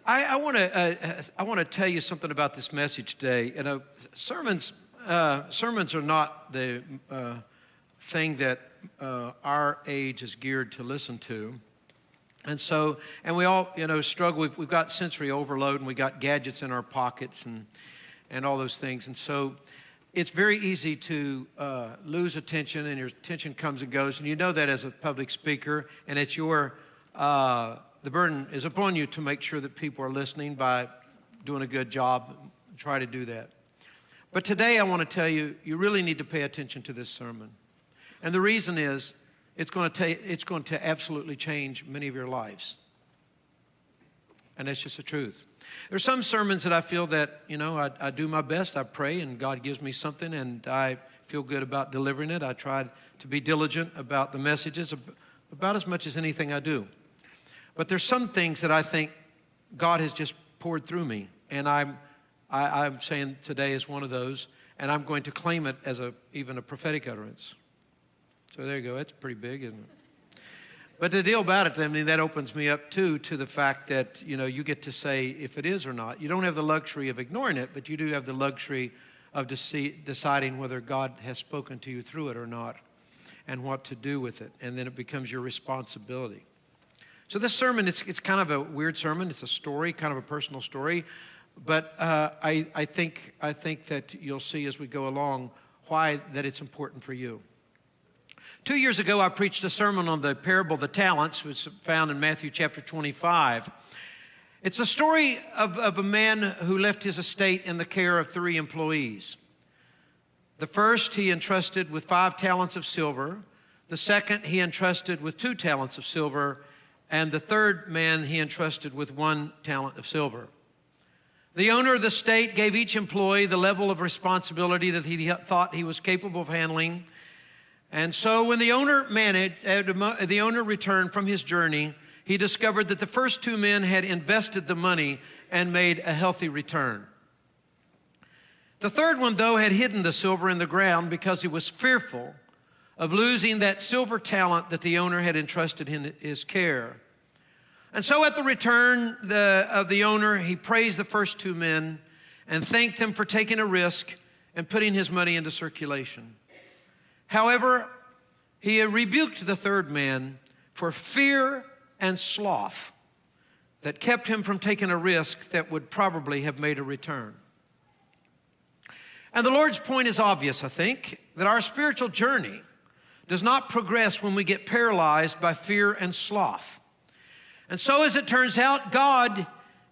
I want to tell you something about this message today. You know, sermons are not the thing that our age is geared to listen to. And we all, struggle. We've got sensory overload, and we got gadgets in our pockets and all those things. And so it's very easy to lose attention, and your attention comes and goes. And you know that as a public speaker, and it's the burden is upon you to make sure that people are listening by doing a good job. Try to do that. But today I want to tell you, you really need to pay attention to this sermon. And the reason is, it's going to absolutely change many of your lives. And that's just the truth. There's some sermons that I feel that, I do my best. I pray and God gives me something and I feel good about delivering it. I try to be diligent about the messages about as much as anything I do. But there's some things that I think God has just poured through me. And I'm saying today is one of those. And I'm going to claim it as even a prophetic utterance. So there you go. That's pretty big, isn't it? But the deal about it, I mean, that opens me up, too, to the fact that, you get to say if it is or not. You don't have the luxury of ignoring it, but you do have the luxury of deciding whether God has spoken to you through it or not and what to do with it. And then it becomes your responsibility. So this sermon, it's kind of a weird sermon. It's a story, kind of a personal story. But I think that you'll see as we go along why that it's important for you. 2 years ago, I preached a sermon on the parable of the talents, which is found in Matthew chapter 25. It's a story of a man who left his estate in the care of 3 employees. The first he entrusted with 5 talents of silver. The second he entrusted with 2 talents of silver. And the third man he entrusted with 1 talent of silver. The owner of the estate gave each employee the level of responsibility that he thought he was capable of handling. And so when the owner returned from his journey, he discovered that the first 2 men had invested the money and made a healthy return. The third one, though, had hidden the silver in the ground because he was fearful of losing that silver talent that the owner had entrusted in his care. And so at the return of the owner, he praised the first 2 men and thanked them for taking a risk and putting his money into circulation. However, he rebuked the third man for fear and sloth that kept him from taking a risk that would probably have made a return. And the Lord's point is obvious, I think, that our spiritual journey does not progress when we get paralyzed by fear and sloth. And so as it turns out, God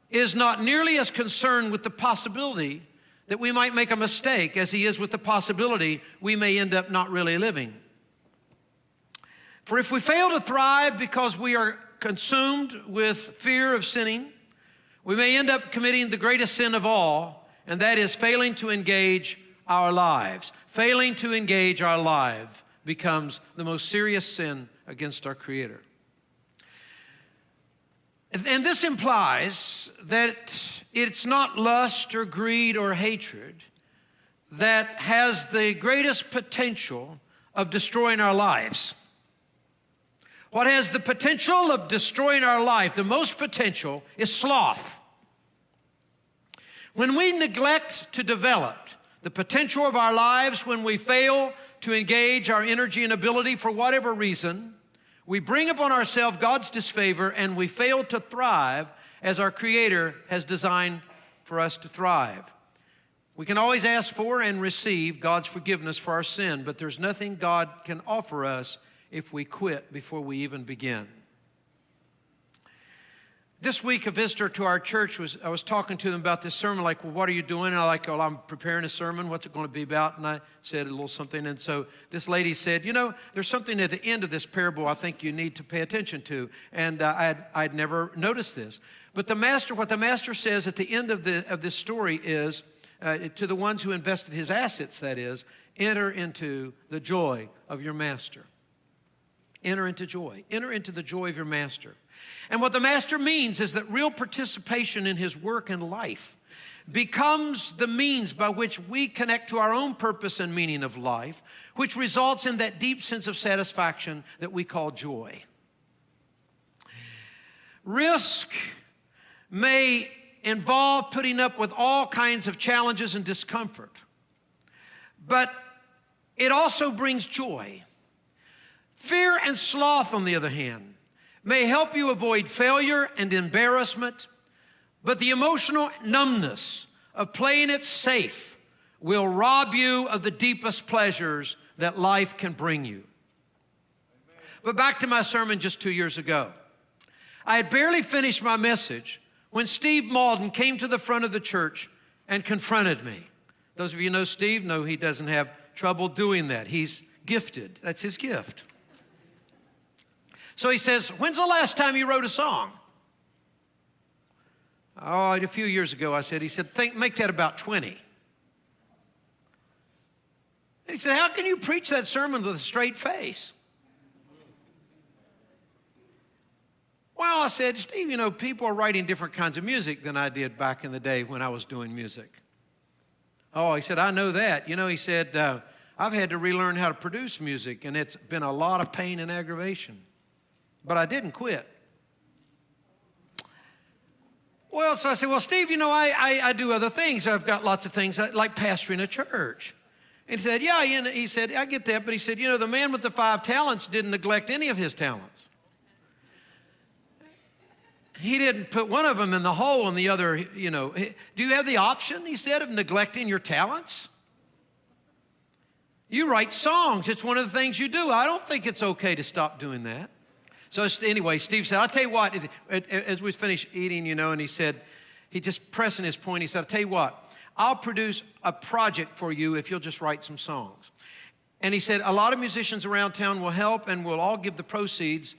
is not nearly as concerned with the possibility that we might make a mistake as he is with the possibility we may end up not really living. For if we fail to thrive because we are consumed with fear of sinning, we may end up committing the greatest sin of all, and that is failing to engage our lives. Failing to engage our life becomes the most serious sin against our Creator. And this implies that it's not lust or greed or hatred that has the greatest potential of destroying our lives. What has the potential of destroying our life, the most potential, is sloth. When we neglect to develop the potential of our lives, when we fail to engage our energy and ability for whatever reason, we bring upon ourselves God's disfavor and we fail to thrive as our Creator has designed for us to thrive. We can always ask for and receive God's forgiveness for our sin, but there's nothing God can offer us if we quit before we even begin. This week, a visitor to our church I was talking to them about this sermon, like, well, what are you doing? And I'm preparing a sermon. What's it going to be about? And I said a little something. And so this lady said, there's something at the end of this parable I think you need to pay attention to. And I'd never noticed this. But what the master says at the end of this story is, to the ones who invested his assets, that is, enter into the joy of your master. Enter into joy. Enter into the joy of your master. And what the master means is that real participation in his work and life becomes the means by which we connect to our own purpose and meaning of life, which results in that deep sense of satisfaction that we call joy. Risk may involve putting up with all kinds of challenges and discomfort. But it also brings joy. Fear and sloth, on the other hand, may help you avoid failure and embarrassment, but the emotional numbness of playing it safe will rob you of the deepest pleasures that life can bring you. But back to my sermon just 2 years ago. I had barely finished my message when Steve Malden came to the front of the church and confronted me. Those of you who know Steve know he doesn't have trouble doing that. He's gifted. That's his gift. So he says, "When's the last time you wrote a song?" "Oh, a few years ago," I said. He said, "Make that about 20. And he said, "How can you preach that sermon with a straight face?" Well, I said, "Steve, you know, people are writing different kinds of music than I did back in the day when I was doing music." "Oh," he said, "I know that. You know," he said, "I've had to relearn how to produce music, and it's been a lot of pain and aggravation. But I didn't quit." Well, so I said, "Well, Steve, you know, I do other things. I've got lots of things like pastoring a church." And he said, "Yeah," he said, "I get that." But he said, "You know, the man with the 5 talents didn't neglect any of his talents. He didn't put one of them in the hole and the other, you know. Do you have the option," he said, "of neglecting your talents? You write songs. It's one of the things you do. I don't think it's okay to stop doing that." So anyway, Steve said, "I'll tell you what," as we finished eating, you know, and he said, he just pressing his point, he said, "I'll tell you what, I'll produce a project for you if you'll just write some songs." And he said, "A lot of musicians around town will help, and we'll all give the proceeds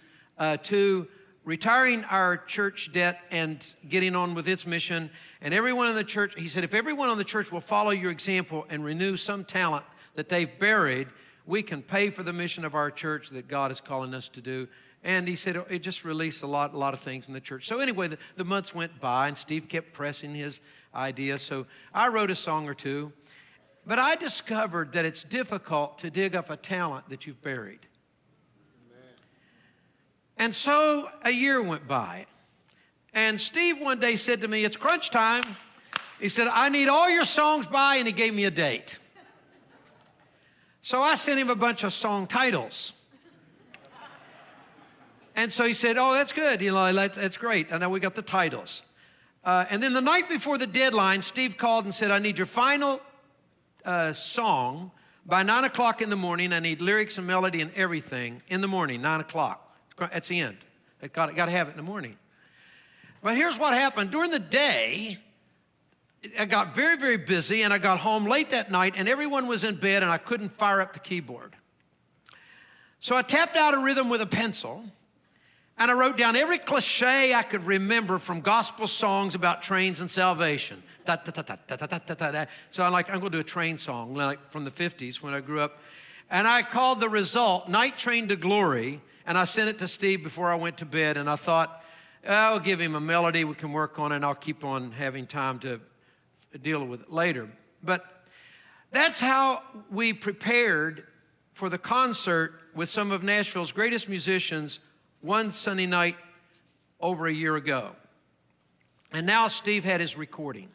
to retiring our church debt and getting on with its mission. And everyone in the church," he said, "if everyone in the church will follow your example and renew some talent that they've buried, we can pay for the mission of our church that God is calling us to do." And he said it just released a lot of things in the church. So anyway, the months went by, and Steve kept pressing his idea. So I wrote a song or two. But I discovered that it's difficult to dig up a talent that you've buried. And so a year went by. And Steve one day said to me, "It's crunch time." He said, "I need all your songs by," and he gave me a date. So I sent him a bunch of song titles. And so he said, "Oh, that's good. You know, that's great. I know we got the titles." And then the night before the deadline, Steve called and said, "I need your final song by 9 o'clock in the morning. I need lyrics and melody and everything in the morning, 9 o'clock. That's the end. I got to have it in the morning." But here's what happened. During the day, I got very, very busy, and I got home late that night, and everyone was in bed, and I couldn't fire up the keyboard. So I tapped out a rhythm with a pencil, and I wrote down every cliche I could remember from gospel songs about trains and salvation. Da, da, da, da, da, da, da, da, da. So I'm going to do a train song like from the 50s when I grew up. And I called the result Night Train to Glory, and I sent it to Steve before I went to bed. And I thought, I'll give him a melody we can work on, and I'll keep on having time to deal with it later. But that's how we prepared for the concert with some of Nashville's greatest musicians one Sunday night over a year ago. And now Steve had his recording.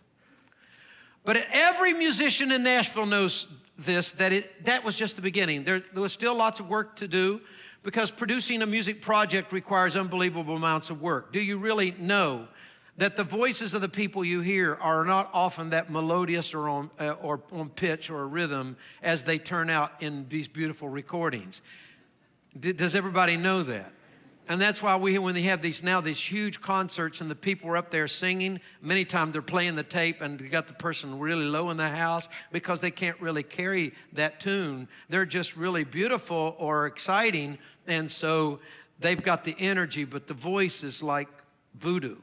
But every musician in Nashville knows this, that was just the beginning. There was still lots of work to do because producing a music project requires unbelievable amounts of work. Do you really know that the voices of the people you hear are not often that melodious or on pitch or rhythm as they turn out in these beautiful recordings? Does everybody know that? And that's why when they have these huge concerts and the people are up there singing, many times they're playing the tape and they got the person really low in the house because they can't really carry that tune. They're just really beautiful or exciting, and so they've got the energy, but the voice is like voodoo.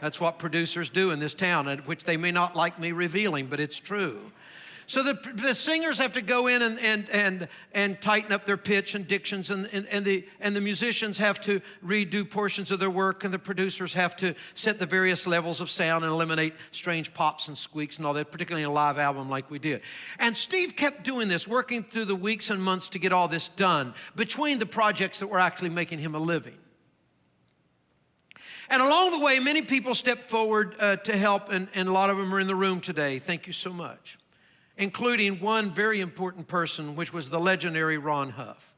That's what producers do in this town, which they may not like me revealing, but it's true. So the singers have to go in and tighten up their pitch and dictions, and the musicians have to redo portions of their work, and the producers have to set the various levels of sound and eliminate strange pops and squeaks and all that, particularly in a live album like we did. And Steve kept doing this, working through the weeks and months to get all this done between the projects that were actually making him a living. And along the way, many people stepped forward to help, and a lot of them are in the room today. Thank you so much. Including one very important person, which was the legendary Ron Huff.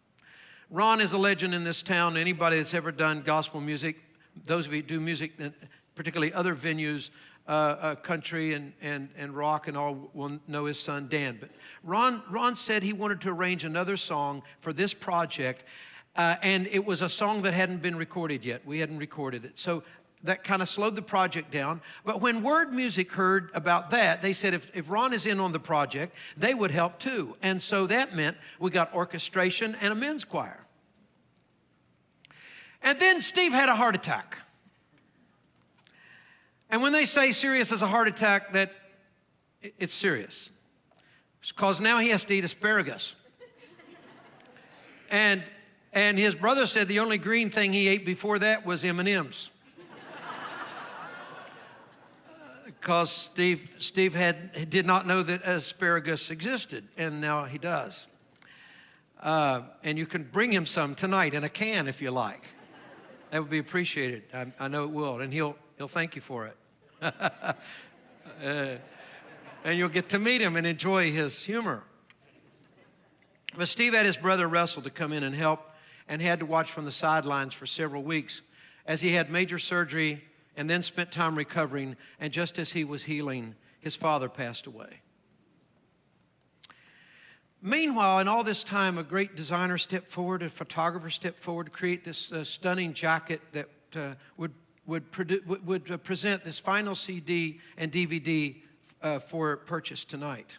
Ron is a legend in this town. Anybody that's ever done gospel music, those of you who do music, particularly other venues, country and rock and all, will know his son Dan. But Ron said he wanted to arrange another song for this project, and it was a song that hadn't been recorded yet. We hadn't recorded it. So that kind of slowed the project down. But when Word Music heard about that, they said if Ron is in on the project, they would help too. And so that meant we got orchestration and a men's choir. And then Steve had a heart attack. And when they say serious as a heart attack, that it's serious. Because now he has to eat asparagus. And his brother said the only green thing he ate before that was M&Ms. Because Steve did not know that asparagus existed, and now he does. And you can bring him some tonight in a can if you like. That would be appreciated. I know it will, and he'll thank you for it. And you'll get to meet him and enjoy his humor. But Steve had his brother Russell to come in and help, and had to watch from the sidelines for several weeks as he had major surgery and then spent time recovering, and just as he was healing, his father passed away. Meanwhile, in all this time, a great designer stepped forward, a photographer stepped forward to create this stunning jacket that would present this final CD and DVD for purchase tonight.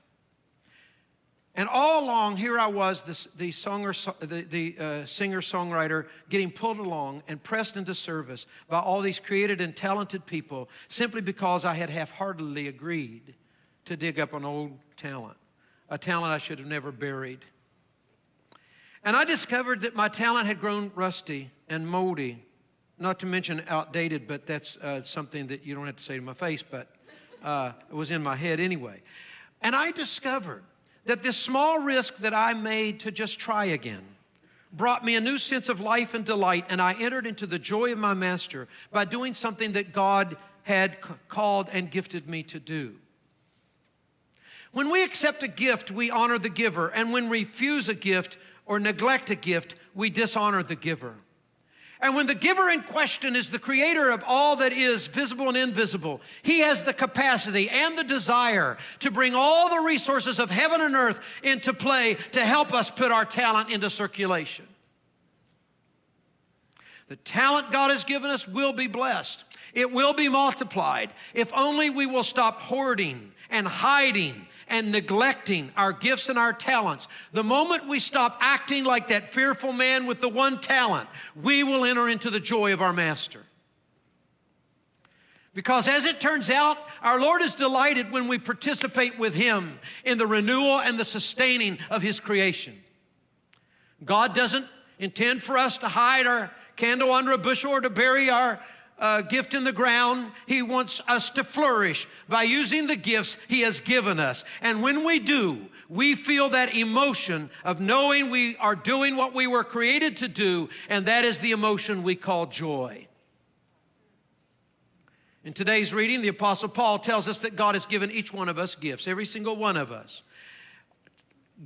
And all along, here I was, the singer-songwriter, getting pulled along and pressed into service by all these creative and talented people, simply because I had half-heartedly agreed to dig up an old talent, a talent I should have never buried. And I discovered that my talent had grown rusty and moldy, not to mention outdated, but that's something that you don't have to say to my face, but it was in my head anyway. And I discovered that this small risk that I made to just try again brought me a new sense of life and delight, and I entered into the joy of my master by doing something that God had called and gifted me to do. When we accept a gift, we honor the giver, and when we refuse a gift or neglect a gift, we dishonor the giver. And when the giver in question is the creator of all that is visible and invisible, he has the capacity and the desire to bring all the resources of heaven and earth into play to help us put our talent into circulation. The talent God has given us will be blessed. It will be multiplied if only we will stop hoarding and hiding and neglecting our gifts and our talents. The moment we stop acting like that fearful man with the one talent, we will enter into the joy of our master. Because as it turns out, our Lord is delighted when we participate with him in the renewal and the sustaining of his creation. God doesn't intend for us to hide our candle under a bushel or to bury our gift in the ground. He wants us to flourish by using the gifts he has given us. And when we do, we feel that emotion of knowing we are doing what we were created to do, and that is the emotion we call joy. In today's reading, the Apostle Paul tells us that God has given each one of us gifts, every single one of us,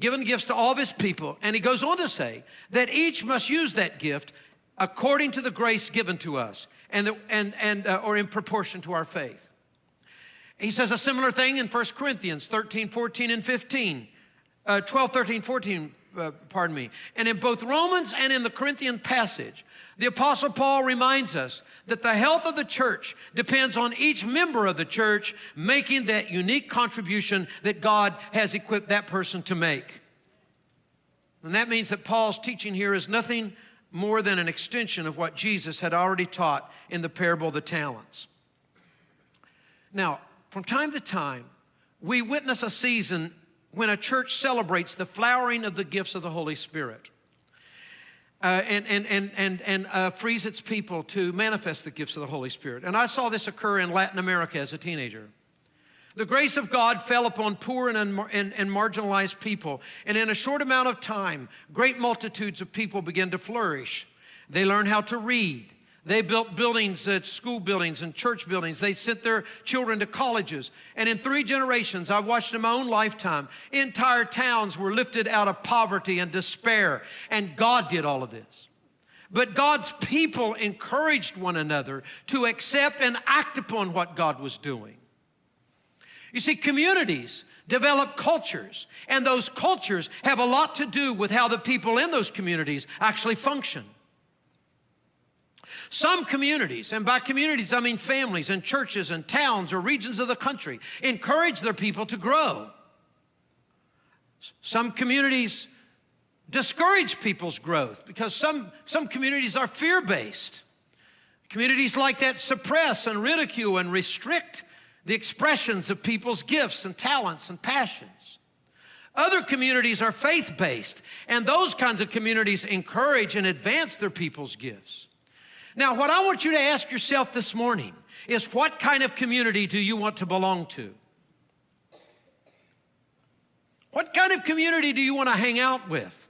given gifts to all of his people. And he goes on to say that each must use that gift according to the grace given to us, or in proportion to our faith. He says a similar thing in 1 Corinthians 13, 14, and 15. 12, 13, 14, And in both Romans and in the Corinthian passage, the Apostle Paul reminds us that the health of the church depends on each member of the church making that unique contribution that God has equipped that person to make. And that means that Paul's teaching here is nothing more than an extension of what Jesus had already taught in the parable of the talents. Now, from time to time, we witness a season when a church celebrates the flowering of the gifts of the Holy Spirit and frees its people to manifest the gifts of the Holy Spirit. And I saw this occur in Latin America as a teenager. The grace of God fell upon poor and marginalized people. And in a short amount of time, great multitudes of people began to flourish. They learned how to read. They built buildings, school buildings and church buildings. They sent their children to colleges. And in 3 generations, I've watched in my own lifetime, entire towns were lifted out of poverty and despair. And God did all of this. But God's people encouraged one another to accept and act upon what God was doing. You see, communities develop cultures, and those cultures have a lot to do with how the people in those communities actually function. Some communities, and by communities I mean families and churches and towns or regions of the country, encourage their people to grow. Some communities discourage people's growth because some communities are fear-based. Communities like that suppress and ridicule and restrict the expressions of people's gifts and talents and passions. Other communities are faith-based, and those kinds of communities encourage and advance their people's gifts. Now, what I want you to ask yourself this morning is, what kind of community do you want to belong to? What kind of community do you want to hang out with?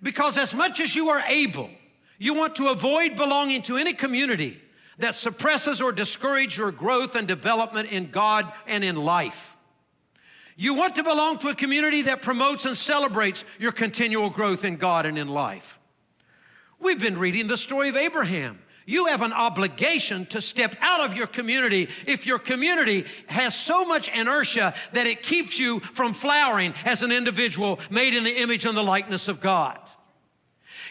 Because as much as you are able, you want to avoid belonging to any community that suppresses or discourages your growth and development in God and in life. You want to belong to a community that promotes and celebrates your continual growth in God and in life. We've been reading the story of Abraham. You have an obligation to step out of your community if your community has so much inertia that it keeps you from flowering as an individual made in the image and the likeness of God.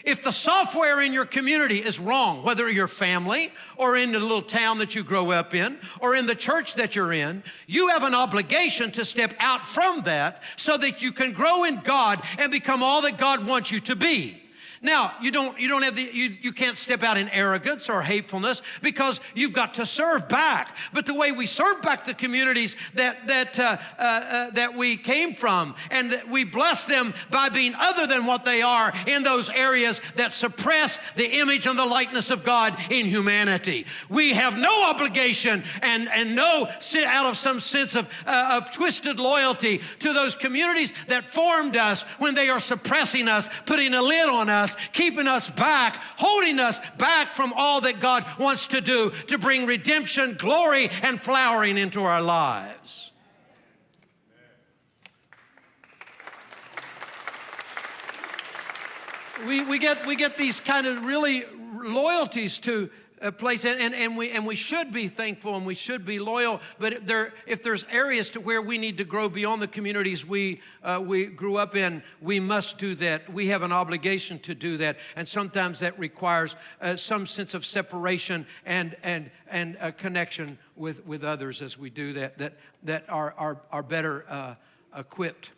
If the software in your community is wrong, whether your family or in the little town that you grow up in or in the church that you're in, you have an obligation to step out from that so that you can grow in God and become all that God wants you to be. Now, you can't step out in arrogance or hatefulness because you've got to serve back. But the way we serve back the communities that we came from, and that we bless them by being other than what they are in those areas that suppress the image and the likeness of God in humanity. We have no obligation and no out of some sense of twisted loyalty to those communities that formed us when they are suppressing us, putting a lid on us, keeping us back, holding us back from all that God wants to do to bring redemption, glory, and flowering into our lives. We get these kind of really loyalties to a place, and we should be thankful and we should be loyal. But if there's areas to where we need to grow beyond the communities we grew up in, we must do that. We have an obligation to do that, and sometimes that requires some sense of separation and a connection with others as we do that are better equipped.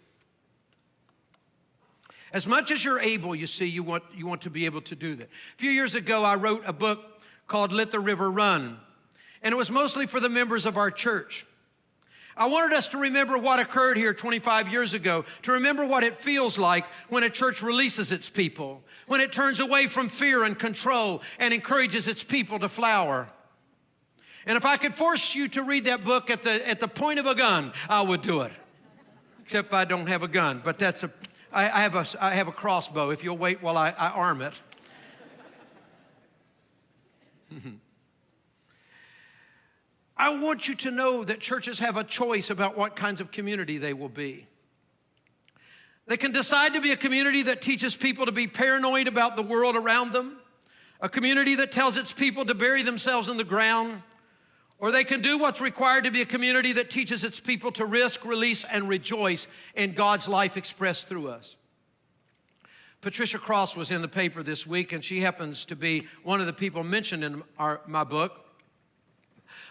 As much as you're able, you see, you want to be able to do that. A few years ago, I wrote a book called Let the River Run, and it was mostly for the members of our church. I wanted us to remember what occurred here 25 years ago, to remember what it feels like when a church releases its people, when it turns away from fear and control and encourages its people to flower. And if I could force you to read that book at the point of a gun, I would do it. Except I don't have a gun, but I have a crossbow. If you'll wait while I arm it. I want you to know that churches have a choice about what kinds of community they will be. They can decide to be a community that teaches people to be paranoid about the world around them, a community that tells its people to bury themselves in the ground, or they can do what's required to be a community that teaches its people to risk, release, and rejoice in God's life expressed through us. Patricia Cross was in the paper this week, and she happens to be one of the people mentioned in my book.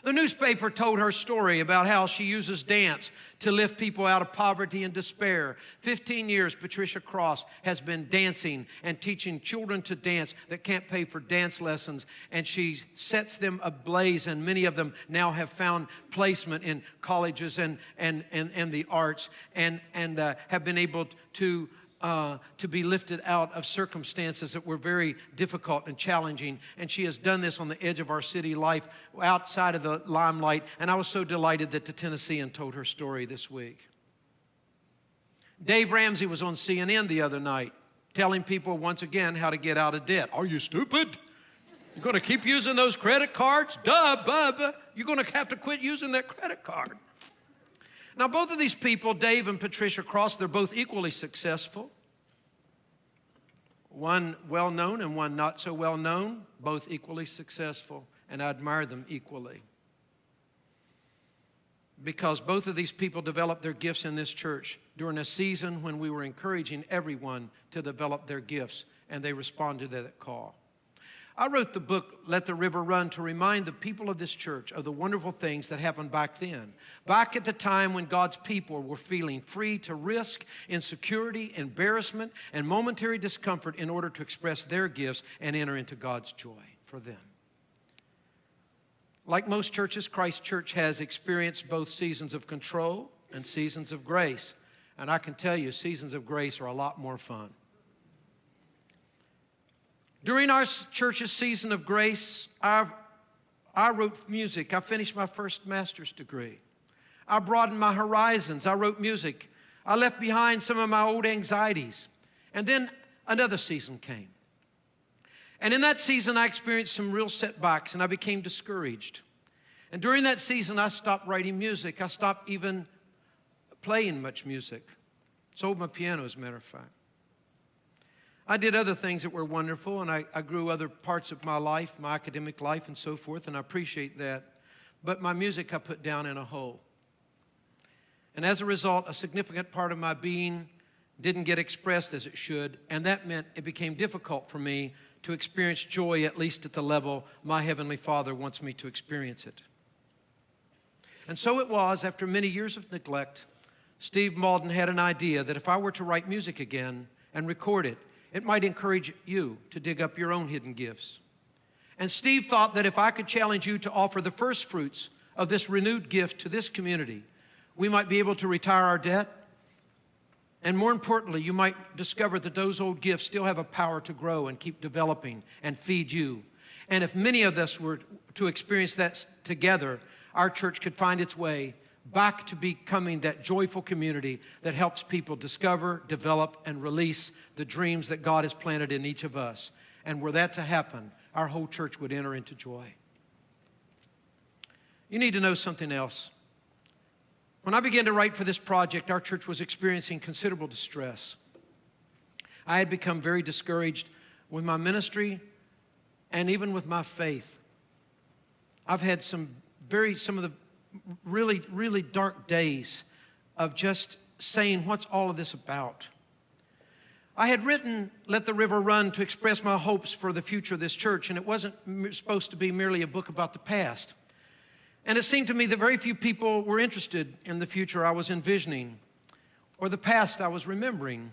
The newspaper told her story about how she uses dance to lift people out of poverty and despair. 15 years, Patricia Cross has been dancing and teaching children to dance that can't pay for dance lessons, and she sets them ablaze, and many of them now have found placement in colleges and the arts and have been able to be lifted out of circumstances that were very difficult and challenging. And she has done this on the edge of our city life, outside of the limelight. And I was so delighted that the Tennessean told her story this week. Dave Ramsey was on CNN the other night, telling people once again how to get out of debt. Are you stupid? You're going to keep using those credit cards? Duh, bub. You're going to have to quit using that credit card. Now, both of these people, Dave and Patricia Cross, they're both equally successful. One well-known and one not so well-known, both equally successful, and I admire them equally. Because both of these people developed their gifts in this church during a season when we were encouraging everyone to develop their gifts, and they responded to that call. I wrote the book, Let the River Run, to remind the people of this church of the wonderful things that happened back then. Back at the time when God's people were feeling free to risk insecurity, embarrassment, and momentary discomfort in order to express their gifts and enter into God's joy for them. Like most churches, Christ Church has experienced both seasons of control and seasons of grace. And I can tell you, seasons of grace are a lot more fun. During our church's season of grace, I wrote music. I finished my first master's degree. I broadened my horizons. I wrote music. I left behind some of my old anxieties. And then another season came. And in that season, I experienced some real setbacks, and I became discouraged. And during that season, I stopped writing music. I stopped even playing much music. Sold my piano, as a matter of fact. I did other things that were wonderful, and I grew other parts of my life, my academic life and so forth, and I appreciate that. But my music I put down in a hole. And as a result, a significant part of my being didn't get expressed as it should, and that meant it became difficult for me to experience joy, at least at the level my Heavenly Father wants me to experience it. And so it was, after many years of neglect, Steve Malden had an idea that if I were to write music again and record it, it might encourage you to dig up your own hidden gifts. And Steve thought that if I could challenge you to offer the first fruits of this renewed gift to this community, we might be able to retire our debt. And more importantly, you might discover that those old gifts still have a power to grow and keep developing and feed you. And if many of us were to experience that together, our church could find its way back to becoming that joyful community that helps people discover, develop, and release the dreams that God has planted in each of us. And were that to happen, our whole church would enter into joy. You need to know something else. When I began to write for this project, our church was experiencing considerable distress. I had become very discouraged with my ministry and even with my faith. I've had some of the really, really dark days of just saying, what's all of this about? I had written Let the River Run to express my hopes for the future of this church, and it wasn't supposed to be merely a book about the past. And it seemed to me that very few people were interested in the future I was envisioning or the past I was remembering.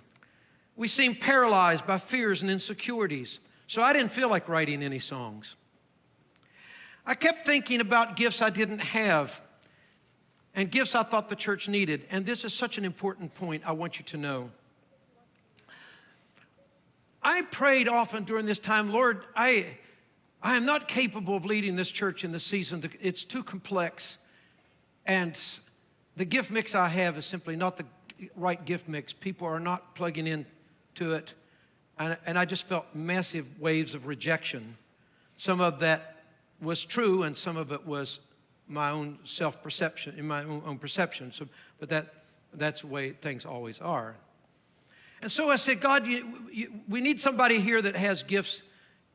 We seemed paralyzed by fears and insecurities, so I didn't feel like writing any songs. I kept thinking about gifts I didn't have and gifts I thought the church needed. And this is such an important point I want you to know. I prayed often during this time, Lord, I am not capable of leading this church in this season. It's too complex. And the gift mix I have is simply not the right gift mix. People are not plugging into it. And I just felt massive waves of rejection. Some of that was true, and some of it was my own self-perception, in my own perception. But that's the way things always are. And so I said, God, we need somebody here that has gifts.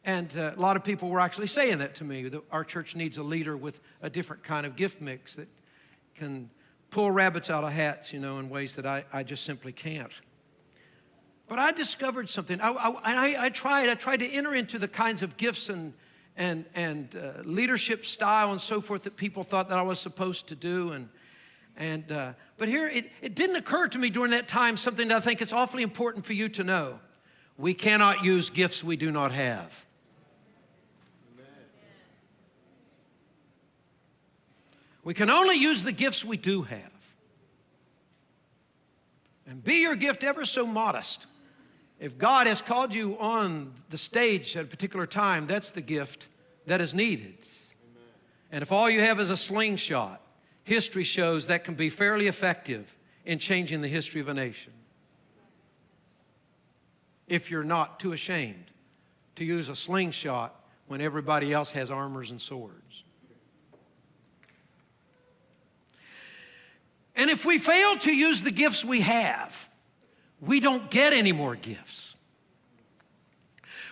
And a lot of people were actually saying that to me, that our church needs a leader with a different kind of gift mix that can pull rabbits out of hats, in ways that I just simply can't. But I discovered something. I tried to enter into the kinds of gifts and leadership style and so forth that people thought that I was supposed to do. But here, it didn't occur to me during that time something that I think is awfully important for you to know. We cannot use gifts we do not have. We can only use the gifts we do have. And be your gift ever so modest. If God has called you on the stage at a particular time, that's the gift that is needed. Amen. And if all you have is a slingshot, history shows that can be fairly effective in changing the history of a nation. If you're not too ashamed to use a slingshot when everybody else has armors and swords. And if we fail to use the gifts we have, we don't get any more gifts.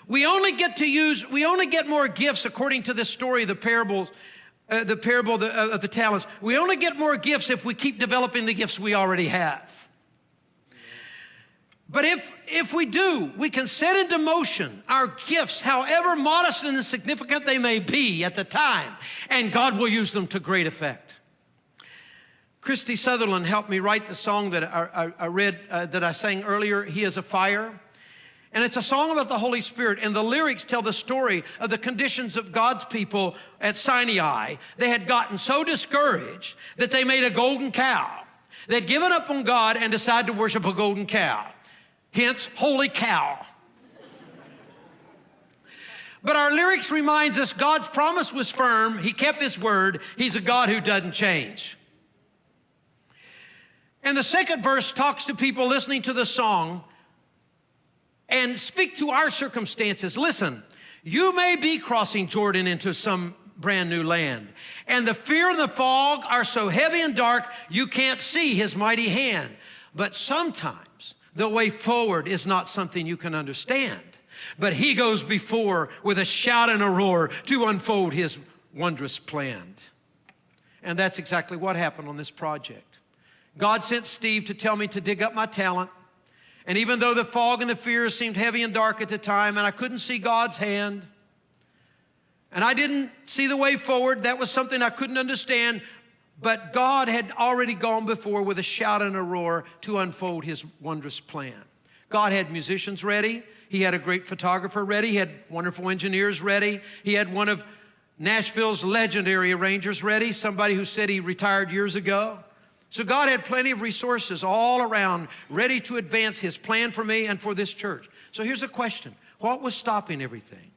We only get more gifts according to this story, the parable of the talents. We only get more gifts if we keep developing the gifts we already have. But if we do, we can set into motion our gifts, however modest and insignificant they may be at the time, and God will use them to great effect. Christy Sutherland helped me write the song that I read, that I sang earlier, He is a Fire. And it's a song about the Holy Spirit, and the lyrics tell the story of the conditions of God's people at Sinai. They had gotten so discouraged that they made a golden cow. They'd given up on God and decided to worship a golden cow. Hence, holy cow. But our lyrics reminds us God's promise was firm. He kept his word. He's a God who doesn't change. And the second verse talks to people listening to the song and speak to our circumstances. Listen, you may be crossing Jordan into some brand new land, and the fear and the fog are so heavy and dark you can't see his mighty hand. But sometimes the way forward is not something you can understand, but he goes before with a shout and a roar to unfold his wondrous plan. And that's exactly what happened on this project. God sent Steve to tell me to dig up my talent. And even though the fog and the fears seemed heavy and dark at the time, and I couldn't see God's hand, and I didn't see the way forward, that was something I couldn't understand, but God had already gone before with a shout and a roar to unfold his wondrous plan. God had musicians ready. He had a great photographer ready. He had wonderful engineers ready. He had one of Nashville's legendary arrangers ready, somebody who said he retired years ago. So God had plenty of resources all around, ready to advance his plan for me and for this church. So here's a question. What was stopping everything?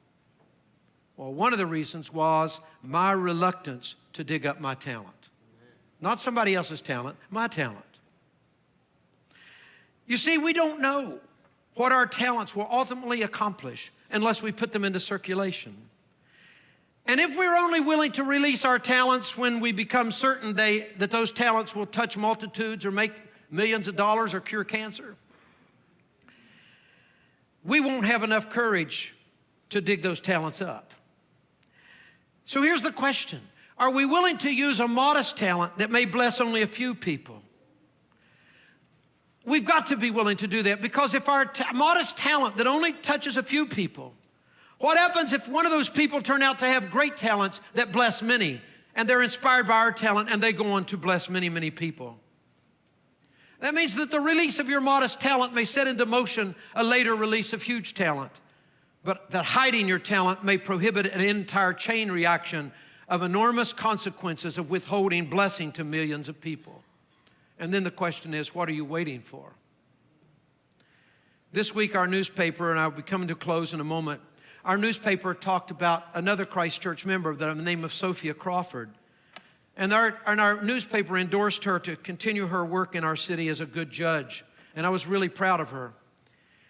Well, one of the reasons was my reluctance to dig up my talent. Not somebody else's talent, my talent. You see, we don't know what our talents will ultimately accomplish unless we put them into circulation. And if we're only willing to release our talents when we become certain that those talents will touch multitudes or make millions of dollars or cure cancer, we won't have enough courage to dig those talents up. So here's the question. Are we willing to use a modest talent that may bless only a few people? We've got to be willing to do that, because if our modest talent that only touches a few people, what happens if one of those people turn out to have great talents that bless many, and they're inspired by our talent and they go on to bless many, many people? That means that the release of your modest talent may set into motion a later release of huge talent, but that hiding your talent may prohibit an entire chain reaction of enormous consequences of withholding blessing to millions of people. And then the question is, what are you waiting for? This week, our newspaper, and I'll be coming to close in a moment, our newspaper talked about another Christ Church member by the name of Sophia Crawford. And our newspaper endorsed her to continue her work in our city as a good judge. And I was really proud of her.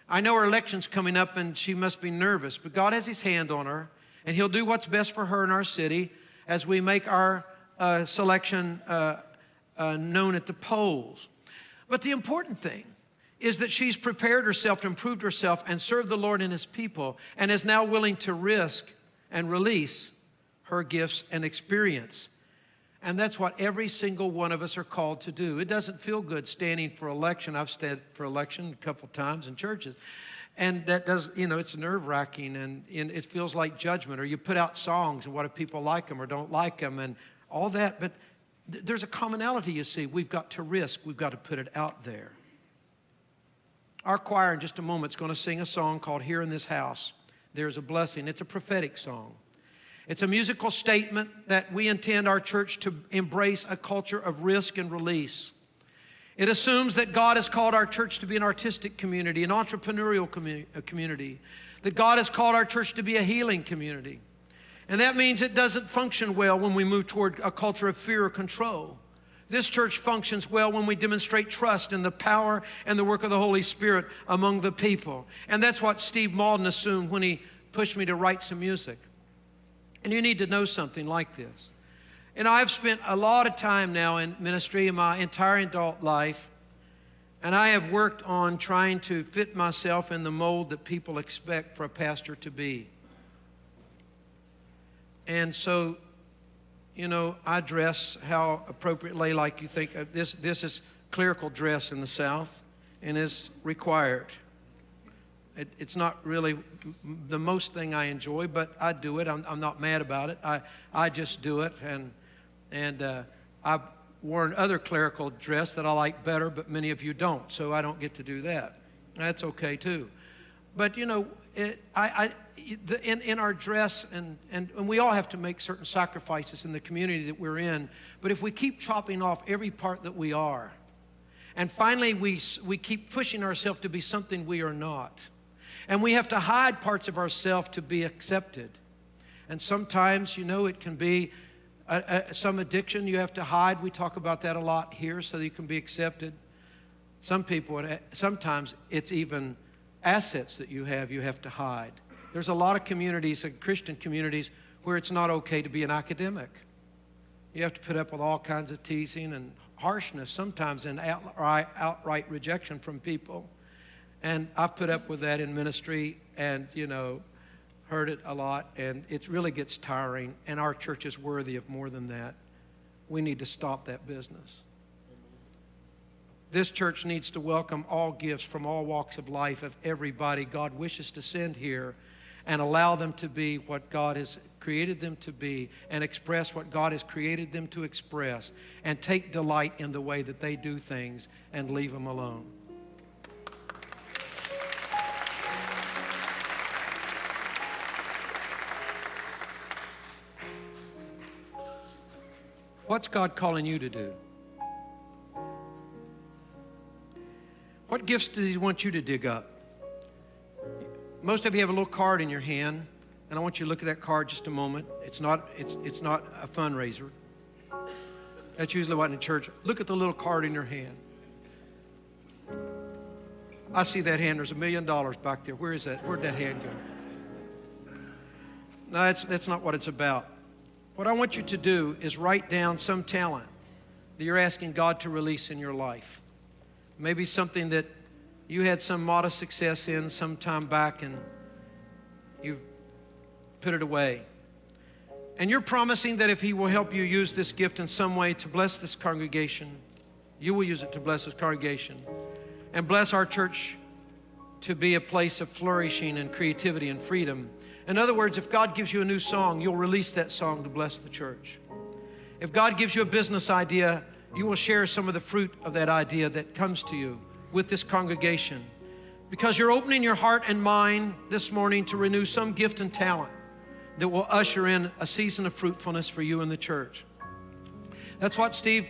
I know her election's coming up and she must be nervous, but God has his hand on her, and he'll do what's best for her in our city as we make our selection known at the polls. But the important thing is that she's prepared herself to improve herself and serve the Lord and his people, and is now willing to risk and release her gifts and experience. And that's what every single one of us are called to do. It doesn't feel good standing for election. I've stood for election a couple times in churches. And that does, it's nerve-wracking, and it feels like judgment. Or you put out songs, and what if people like them or don't like them, and all that. But there's a commonality, you see. We've got to risk. We've got to put it out there. Our choir in just a moment is going to sing a song called Here in This House, There's a Blessing. It's a prophetic song. It's a musical statement that we intend our church to embrace a culture of risk and release. It assumes that God has called our church to be an artistic community, an entrepreneurial community, that God has called our church to be a healing community. And that means it doesn't function well when we move toward a culture of fear or control. This church functions well when we demonstrate trust in the power and the work of the Holy Spirit among the people. And that's what Steve Malden assumed when he pushed me to write some music. And you need to know something like this. And I've spent a lot of time now in ministry in my entire adult life, and I have worked on trying to fit myself in the mold that people expect for a pastor to be. And so, I dress how appropriately, like you think. This is clerical dress in the South and is required. It's not really the most thing I enjoy, but I do it. I'm not mad about it. I just do it. And I've worn other clerical dress that I like better, but many of you don't, so I don't get to do that. That's okay too. But in our dress, and we all have to make certain sacrifices in the community that we're in, but if we keep chopping off every part that we are, and finally we keep pushing ourselves to be something we are not, and we have to hide parts of ourselves to be accepted. And sometimes, it can be some addiction you have to hide. We talk about that a lot here so that you can be accepted. Sometimes it's even assets that you have to hide. There's a lot of communities, Christian communities, where it's not okay to be an academic. You have to put up with all kinds of teasing and harshness, sometimes in outright rejection from people. And I've put up with that in ministry and, heard it a lot, and it really gets tiring, and our church is worthy of more than that. We need to stop that business. This church needs to welcome all gifts from all walks of life of everybody God wishes to send here and allow them to be what God has created them to be and express what God has created them to express and take delight in the way that they do things and leave them alone. What's God calling you to do? What gifts does He want you to dig up? Most of you have a little card in your hand, and I want you to look at that card just a moment. It's not a fundraiser. That's usually what in the church. Look at the little card in your hand. I see that hand. There's $1 million back there. Where is that? Where'd that hand go? No, that's not what it's about. What I want you to do is write down some talent that you're asking God to release in your life. Maybe something that you had some modest success in some time back and you've put it away. And you're promising that if He will help you use this gift in some way to bless this congregation, you will use it to bless this congregation and bless our church to be a place of flourishing and creativity and freedom. In other words, if God gives you a new song, you'll release that song to bless the church. If God gives you a business idea, you will share some of the fruit of that idea that comes to you with this congregation. Because you're opening your heart and mind this morning to renew some gift and talent that will usher in a season of fruitfulness for you in the church. That's what Steve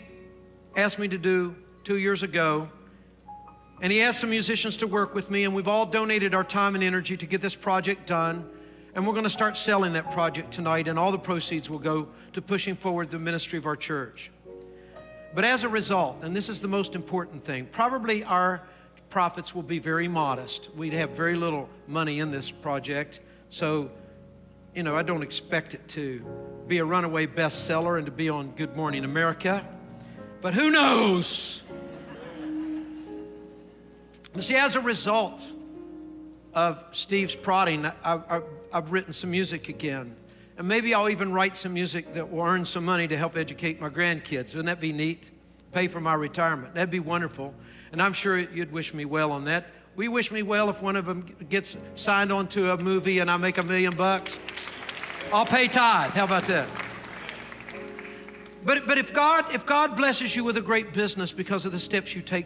asked me to do 2 years ago. And he asked some musicians to work with me, and we've all donated our time and energy to get this project done. And we're going to start selling that project tonight, and all the proceeds will go to pushing forward the ministry of our church. But as a result, and this is the most important thing, probably our profits will be very modest. We'd have very little money in this project. So, I don't expect it to be a runaway bestseller and to be on Good Morning America. But who knows? You see, as a result of Steve's prodding, I've written some music again. And maybe I'll even write some music that will earn some money to help educate my grandkids. Wouldn't that be neat? Pay for my retirement. That'd be wonderful. And I'm sure you'd wish me well on that. Will you wish me well if one of them gets signed on to a movie and I make $1 million? I'll pay tithe. How about that? But if God blesses you with a great business because of the steps you take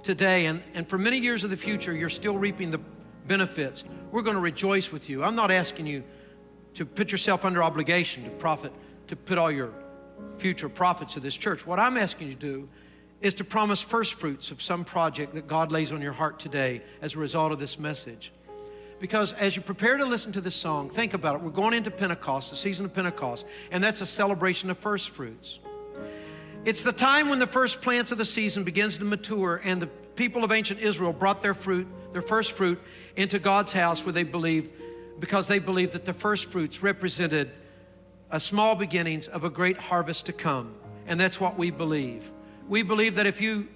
today, and for many years of the future, you're still reaping the benefits, we're going to rejoice with you. I'm not asking you to put yourself under obligation to put all your future profits to this church. What I'm asking you to do is to promise first fruits of some project that God lays on your heart today as a result of this message. Because as you prepare to listen to this song, think about it. We're going into Pentecost, the season of Pentecost, and that's a celebration of first fruits. It's the time when the first plants of the season begins to mature, and the people of ancient Israel brought their first fruit into God's house where they believed, because they believed that the first fruits represented small beginnings of a great harvest to come. And that's what we believe. We believe that if you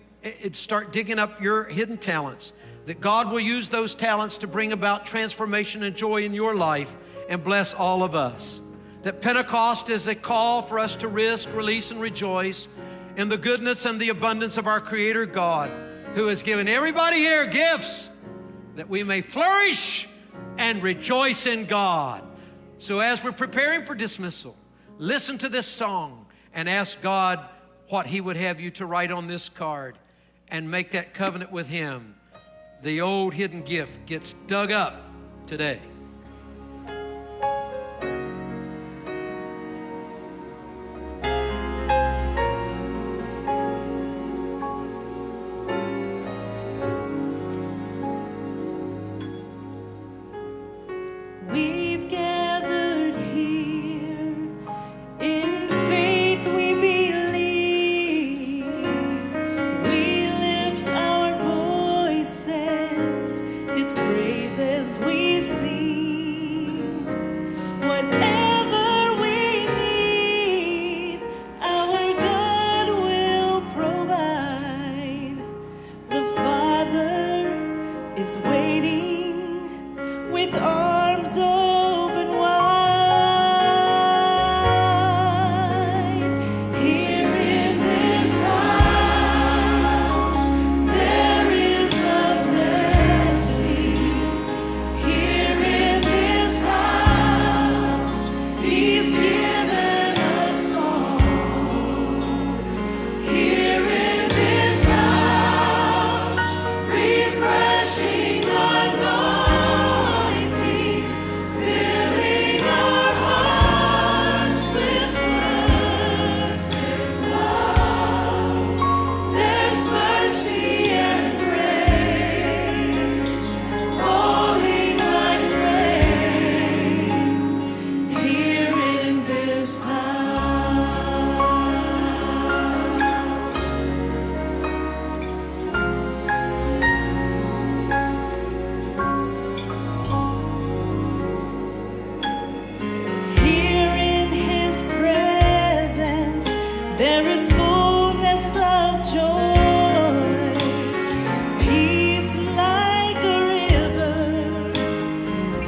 start digging up your hidden talents, that God will use those talents to bring about transformation and joy in your life and bless all of us. That Pentecost is a call for us to risk, release, and rejoice in the goodness and the abundance of our Creator God, who has given everybody here gifts that we may flourish and rejoice in God. So as we're preparing for dismissal, listen to this song and ask God what He would have you to write on this card and make that covenant with Him. The old hidden gift gets dug up today. We've gathered here in faith we believe. We lift our voices, His praises we sing. Whatever we need, our God will provide. The Father is waiting with arms open wide. Here in this house, there is a blessing. Here in this house, He's given a song. Here in this house, refreshing anointing, filling our hearts with perfect love. There's mercy and grace falling like rain here in this house. Here in His presence, there is fullness of joy, peace like a river,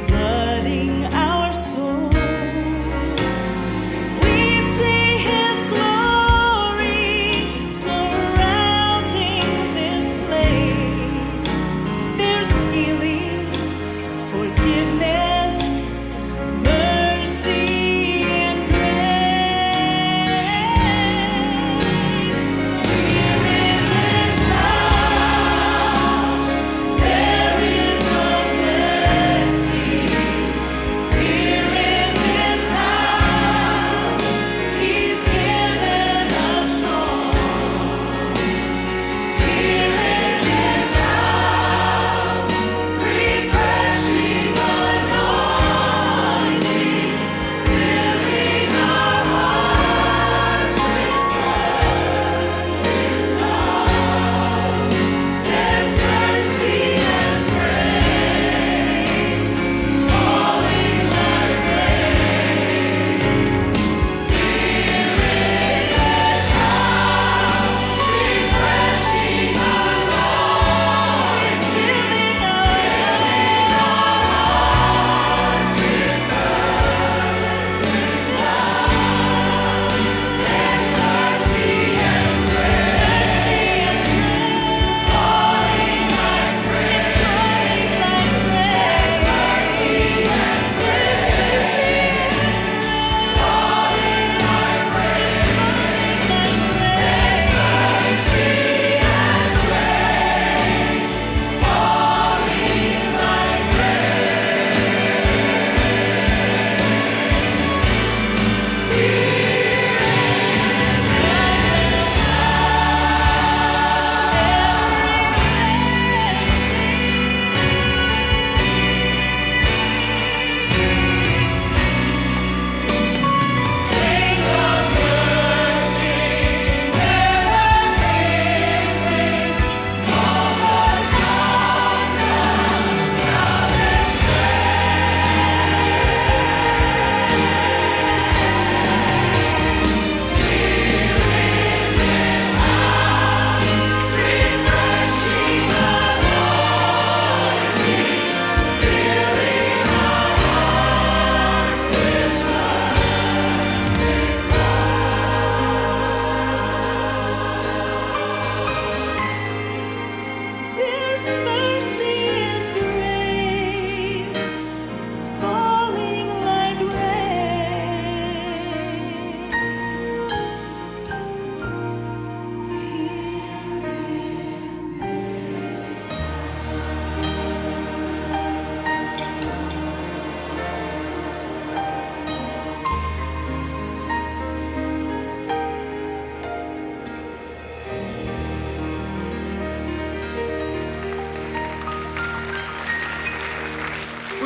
flooding our souls. We see His glory surrounding this place. There's healing, forgiveness, mercy and grace.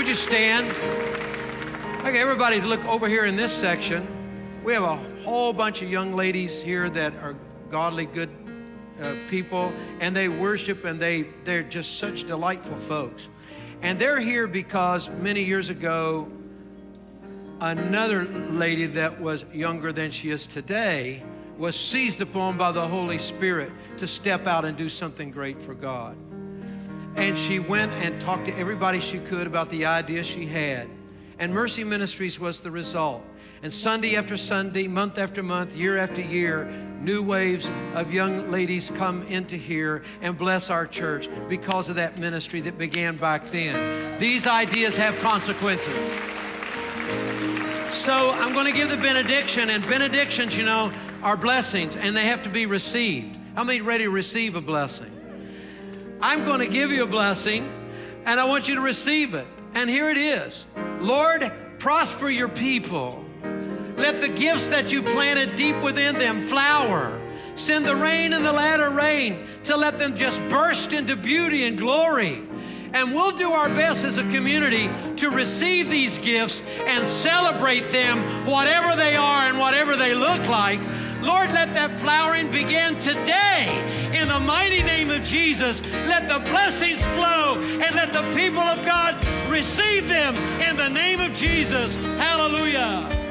you stand? Okay, everybody look over here in this section. We have a whole bunch of young ladies here that are godly, good people, and they worship, and they're just such delightful folks. And they're here because many years ago, another lady that was younger than she is today was seized upon by the Holy Spirit to step out and do something great for God. And she went and talked to everybody she could about the idea she had. And Mercy Ministries was the result. And Sunday after Sunday, month after month, year after year, new waves of young ladies come into here and bless our church because of that ministry that began back then. These ideas have consequences. So I'm going to give the benediction, and benedictions, you know, are blessings, and they have to be received. How many ready to receive a blessing? I'm going to give you a blessing, and I want you to receive it. And here it is. Lord, prosper your people. Let the gifts that you planted deep within them flower. Send the rain and the latter rain to let them just burst into beauty and glory. And we'll do our best as a community to receive these gifts and celebrate them, whatever they are and whatever they look like. Lord, let that flowering begin today in the mighty name of Jesus. Let the blessings flow and let the people of God receive them in the name of Jesus. Hallelujah.